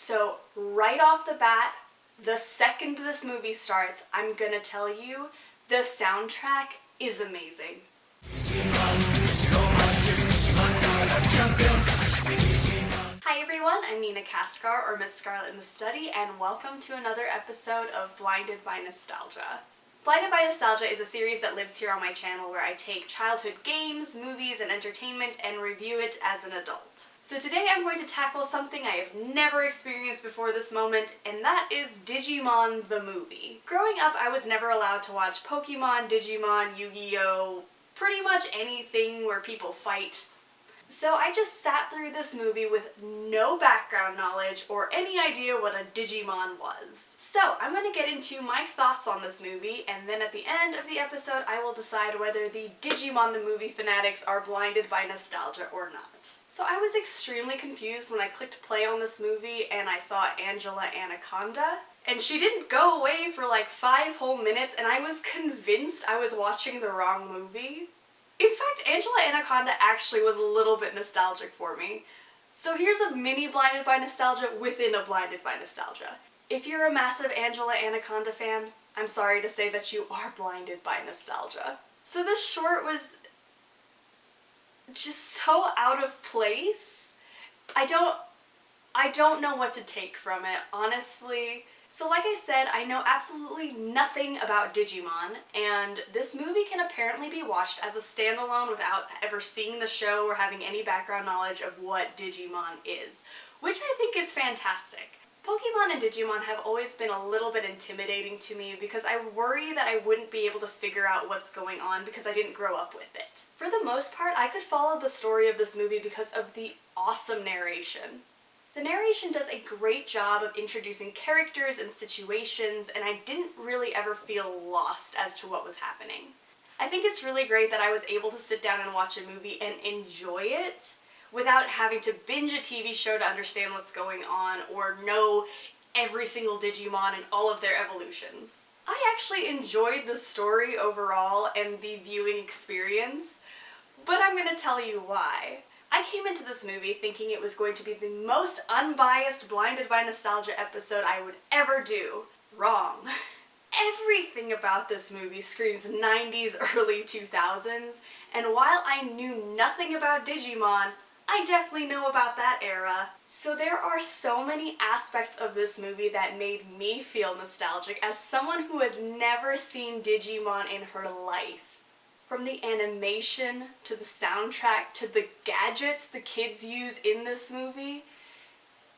So right off the bat, the second this movie starts, I'm gonna tell you, the soundtrack is amazing. Hi everyone, I'm Nina Kaskar, or Miss Scarlet in the Study, and welcome to another episode of Blinded by Nostalgia. Blinded by Nostalgia is a series that lives here on my channel where I take childhood games, movies, and entertainment and review it as an adult. So today I'm going to tackle something I have never experienced before this moment, and that is Digimon the movie. Growing up, I was never allowed to watch Pokemon, Digimon, Yu-Gi-Oh!, pretty much anything where people fight. So I just sat through this movie with no background knowledge or any idea what a Digimon was. So I'm going to get into my thoughts on this movie, and then at the end of the episode I will decide whether the Digimon the movie fanatics are blinded by nostalgia or not. So I was extremely confused when I clicked play on this movie and I saw Angela Anaconda. And she didn't go away for like 5 whole minutes, and I was convinced I was watching the wrong movie. In fact, Angela Anaconda actually was a little bit nostalgic for me. So here's a mini Blinded by Nostalgia within a Blinded by Nostalgia. If you're a massive Angela Anaconda fan, I'm sorry to say that you are blinded by nostalgia. So this short was just so out of place. I don't know what to take from it, honestly. So like I said, I know absolutely nothing about Digimon, and this movie can apparently be watched as a standalone without ever seeing the show or having any background knowledge of what Digimon is, which I think is fantastic. Pokemon and Digimon have always been a little bit intimidating to me because I worry that I wouldn't be able to figure out what's going on because I didn't grow up with it. For the most part, I could follow the story of this movie because of the awesome narration. The narration does a great job of introducing characters and situations, and I didn't really ever feel lost as to what was happening. I think it's really great that I was able to sit down and watch a movie and enjoy it without having to binge a TV show to understand what's going on or know every single Digimon and all of their evolutions. I actually enjoyed the story overall and the viewing experience, but I'm gonna tell you why. I came into this movie thinking it was going to be the most unbiased Blinded by Nostalgia episode I would ever do. Wrong. Everything about this movie screams 90s, early 2000s, and while I knew nothing about Digimon, I definitely know about that era. So there are so many aspects of this movie that made me feel nostalgic as someone who has never seen Digimon in her life. From the animation, to the soundtrack, to the gadgets the kids use in this movie,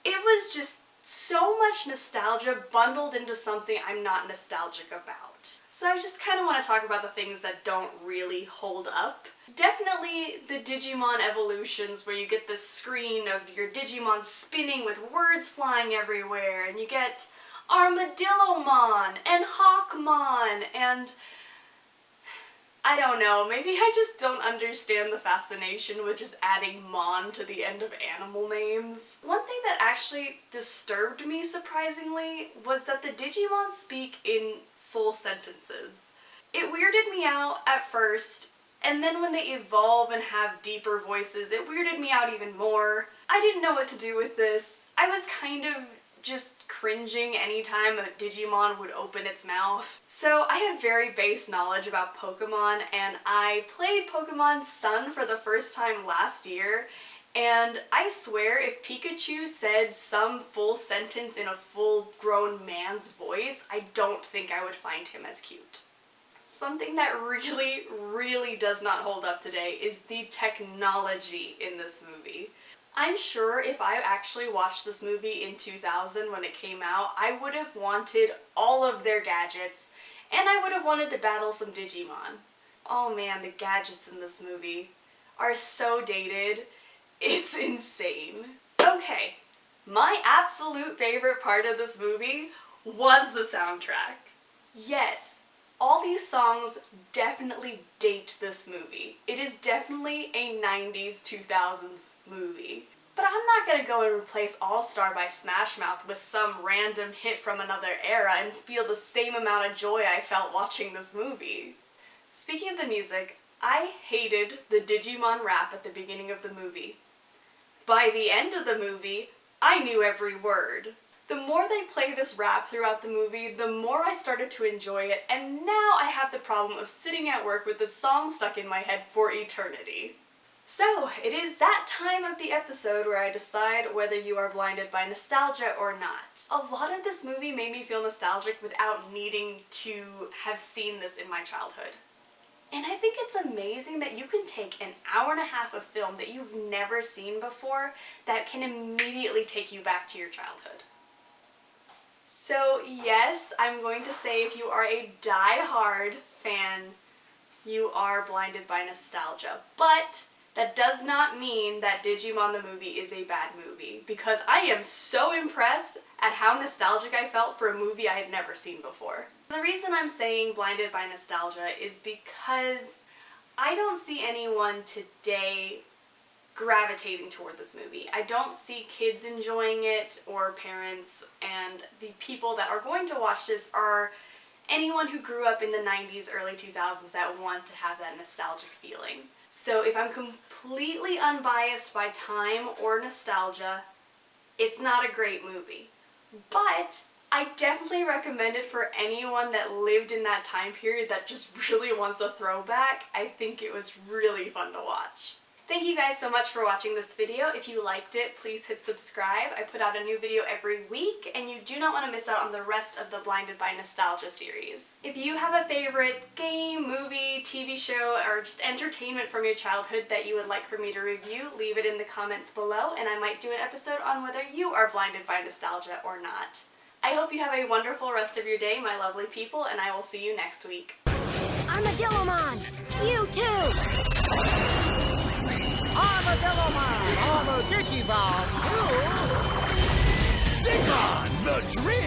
it was just so much nostalgia bundled into something I'm not nostalgic about. So I just kind of want to talk about the things that don't really hold up. Definitely the Digimon Evolutions, where you get this screen of your Digimon spinning with words flying everywhere, and you get Armadillomon and Hawkmon and I don't know, maybe I just don't understand the fascination with just adding Mon to the end of animal names. One thing that actually disturbed me, surprisingly, was that the Digimon speak in full sentences. It weirded me out at first, and then when they evolve and have deeper voices, it weirded me out even more. I didn't know what to do with this. I was kind of just cringing anytime a Digimon would open its mouth. So I have very base knowledge about Pokemon, and I played Pokemon Sun for the first time last year, and I swear if Pikachu said some full sentence in a full-grown man's voice, I don't think I would find him as cute. Something that really, really does not hold up today is the technology in this movie. I'm sure if I actually watched this movie in 2000 when it came out, I would have wanted all of their gadgets, and I would have wanted to battle some Digimon. Oh man, the gadgets in this movie are so dated, it's insane. Okay, my absolute favorite part of this movie was the soundtrack. Yes, all these songs definitely date this movie. It is definitely a 90s, 2000s movie. But I'm not gonna go and replace All Star by Smash Mouth with some random hit from another era and feel the same amount of joy I felt watching this movie. Speaking of the music, I hated the Digimon rap at the beginning of the movie. By the end of the movie, I knew every word. The more they play this rap throughout the movie, the more I started to enjoy it, and now I have the problem of sitting at work with the song stuck in my head for eternity. So, it is that time of the episode where I decide whether you are blinded by nostalgia or not. A lot of this movie made me feel nostalgic without needing to have seen this in my childhood. And I think it's amazing that you can take an hour and a half of film that you've never seen before that can immediately take you back to your childhood. So yes, I'm going to say if you are a die-hard fan, you are blinded by nostalgia. But that does not mean that Digimon the movie is a bad movie, because I am so impressed at how nostalgic I felt for a movie I had never seen before. The reason I'm saying blinded by nostalgia is because I don't see anyone today gravitating toward this movie. I don't see kids enjoying it or parents, and the people that are going to watch this are anyone who grew up in the 90s, early 2000s that want to have that nostalgic feeling. So if I'm completely unbiased by time or nostalgia, it's not a great movie. But I definitely recommend it for anyone that lived in that time period that just really wants a throwback. I think it was really fun to watch. Thank you guys so much for watching this video. If you liked it, please hit subscribe. I put out a new video every week, and you do not want to miss out on the rest of the Blinded by Nostalgia series. If you have a favorite game, movie, TV show, or just entertainment from your childhood that you would like for me to review, leave it in the comments below, and I might do an episode on whether you are blinded by nostalgia or not. I hope you have a wonderful rest of your day, my lovely people, and I will see you next week. I'm a Digimon! You too! I'm a Digimon! I'm a Digimon too! Digimon, the dream!